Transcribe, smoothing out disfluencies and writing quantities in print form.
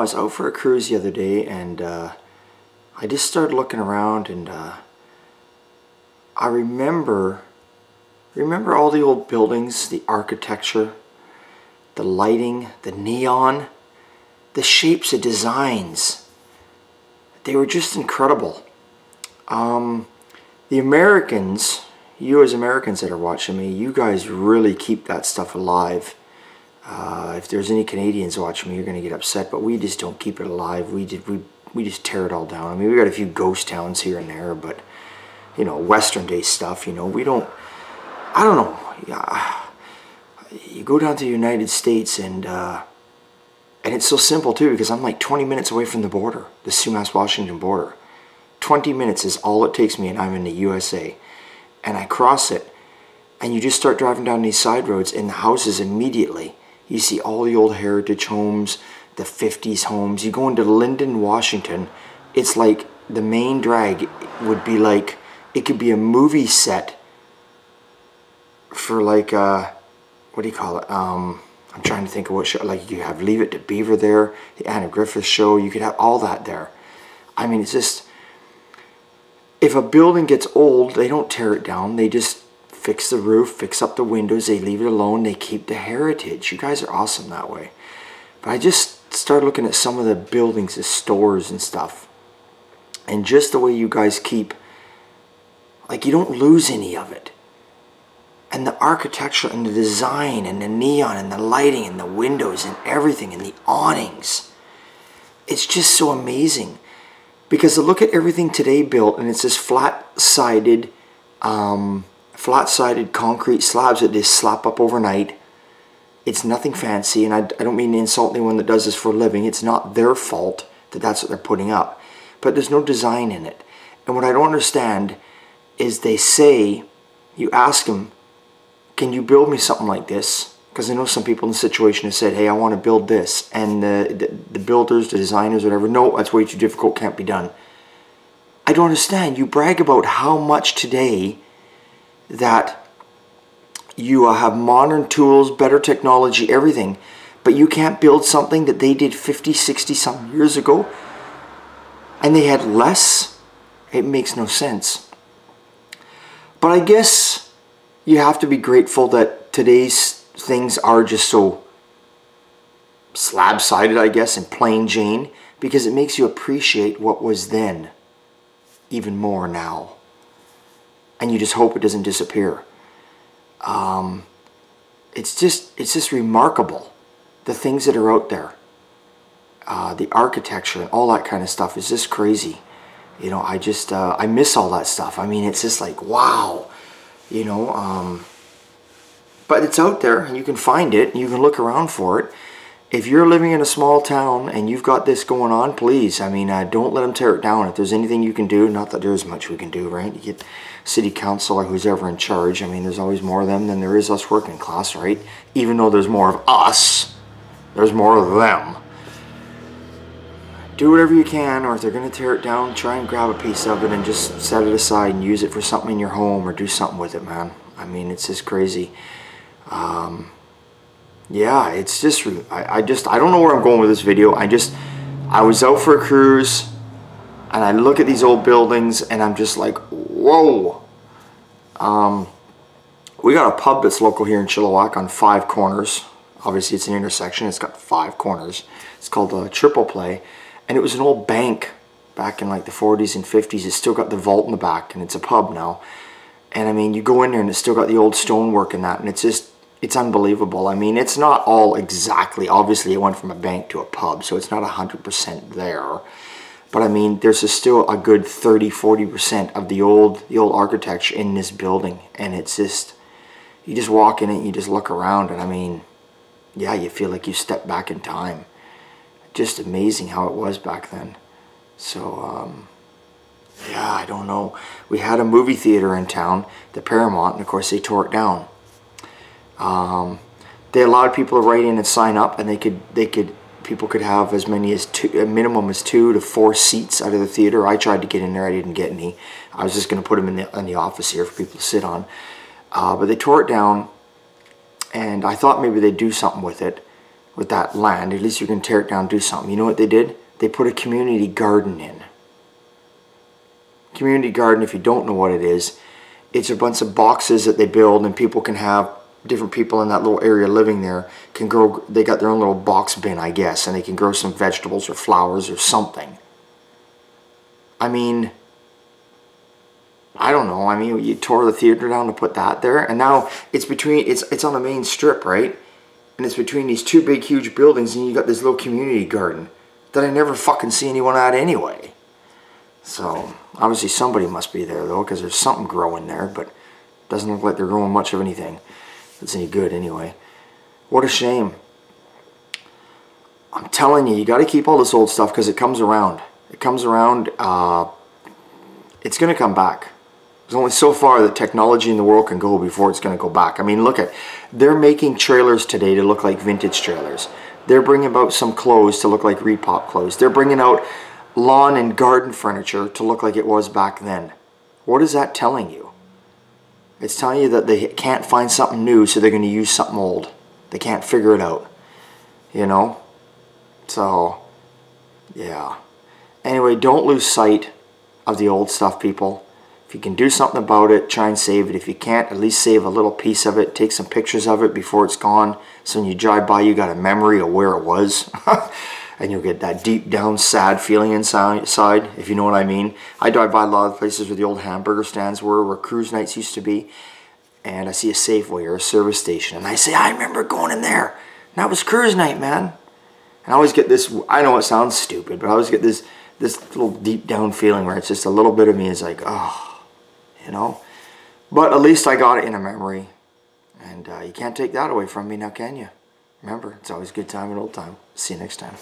I was out for a cruise the other day, and I just started looking around, and I remember all the old buildings, the architecture, the lighting, the neon, the shapes, the designs. They were just incredible. The Americans, you as Americans that are watching me, you guys really keep that stuff alive. If there's any Canadians watching me, you're going to get upset, but we just don't keep it alive. We just tear it all down. I mean, we got a few ghost towns here and there, but, you know, Western day stuff, you know, we don't, I don't know. Yeah, you go down to the United States, and it's so simple too, because I'm like 20 minutes away from the border, the Sumas-Washington border. 20 minutes is all it takes me, and I'm in the USA. And I cross it, and you just start driving down these side roads, and the houses immediately, you see all the old heritage homes, the 50s homes. You go into Lynden, Washington, it's like the main drag would be like, it could be a movie set for like, what do you call it? I'm trying to think of what show, like you have Leave It to Beaver there, the Anna Griffith Show, you could have all that there. I mean, it's just, if a building gets old, they don't tear it down, they just fix the roof, fix up the windows, they leave it alone, they keep the heritage. You guys are awesome that way. But I just started looking at some of the buildings, the stores and stuff, and just the way you guys keep, like, you don't lose any of it. And the architecture and the design and the neon and the lighting and the windows and everything and the awnings, it's just so amazing. Because to look at everything today built, and it's this flat-sided concrete slabs that they slap up overnight. It's nothing fancy, and I don't mean to insult anyone that does this for a living. It's not their fault that that's what they're putting up. But there's no design in it. And what I don't understand is they say, you ask them, can you build me something like this? Because I know some people in the situation have said, hey, I want to build this. And the builders, the designers, whatever, no, that's way too difficult, can't be done. I don't understand. You brag about how much today that you have modern tools, better technology, everything, but you can't build something that they did 50, 60 some years ago, and they had less. It makes no sense. But I guess you have to be grateful that today's things are just so slab-sided, I guess, and plain Jane, because it makes you appreciate what was then even more now. And you just hope it doesn't disappear. It's just remarkable, the things that are out there. The architecture and all that kind of stuff is just crazy. You know, I miss all that stuff. I mean, it's just like, wow. You know, but it's out there, and you can find it, and you can look around for it. If you're living in a small town and you've got this going on, please, I mean, don't let them tear it down. If there's anything you can do, not that there's much we can do, right? You get city council or who's ever in charge. I mean, there's always more of them than there is us working class, right? Even though there's more of us, there's more of them. Do whatever you can, or if they're going to tear it down, try and grab a piece of it and just set it aside and use it for something in your home, or do something with it, man. I mean, it's just crazy. Yeah, it's just, I don't know where I'm going with this video. I was out for a cruise, and I look at these old buildings, and I'm just like, whoa. We got a pub that's local here in Chilliwack on 5 corners. Obviously, it's an intersection. It's got 5 corners. It's called Triple Play, and it was an old bank back in like the 40s and 50s. It's still got the vault in the back, and it's a pub now. And I mean, you go in there, and it's still got the old stonework and that, and it's just, it's unbelievable. I mean, it's not all exactly, obviously it went from a bank to a pub, so it's not 100% there. But I mean, there's still a good 30-40% of the old architecture in this building. And it's just, you just walk in it, and you just look around, and I mean, yeah, you feel like you step back in time. Just amazing how it was back then. So, yeah, I don't know. We had a movie theater in town, the Paramount, and of course they tore it down. They allowed people to write in and sign up, and people could have as many as a minimum as 2 to 4 seats out of the theater. I tried to get in there, I didn't get any. I was just going to put them in the office here for people to sit on. But they tore it down, and I thought maybe they'd do something with it. with that land. At least you can tear it down and do something. You know what they did? They put a community garden in. Community garden, if you don't know what it is, it's a bunch of boxes that they build, and people can have, different people in that little area living there can grow, they got their own little box bin, I guess, and they can grow some vegetables or flowers or something. I mean, I don't know. I mean, you tore the theater down to put that there, and now it's between, it's on the main strip, right? And it's between these two big, huge buildings, and you got this little community garden that I never fucking see anyone at anyway. So, obviously somebody must be there, though, because there's something growing there, but it doesn't look like they're growing much of anything that's any good anyway. What a shame. I'm telling you, you got to keep all this old stuff because it comes around. It comes around, it's going to come back. There's only so far that technology in the world can go before it's going to go back. I mean, look at, they're making trailers today to look like vintage trailers. They're bringing out some clothes to look like Repop clothes. They're bringing out lawn and garden furniture to look like it was back then. What is that telling you? It's telling you that they can't find something new, so they're going to use something old. They can't figure it out. You know? So, yeah. Anyway, don't lose sight of the old stuff, people. If you can do something about it, try and save it. If you can't, at least save a little piece of it. Take some pictures of it before it's gone. So when you drive by, you got a memory of where it was. And you'll get that deep down sad feeling inside, if you know what I mean. I drive by a lot of places where the old hamburger stands were, where cruise nights used to be. And I see a Safeway or a service station. And I say, I remember going in there. And that was cruise night, man. And I always get this, I know it sounds stupid, but I always get this little deep down feeling where it's just a little bit of me is like, oh. You know, but at least I got it in a memory, and you can't take that away from me now, can you? Remember, it's always a good time and old time. See you next time.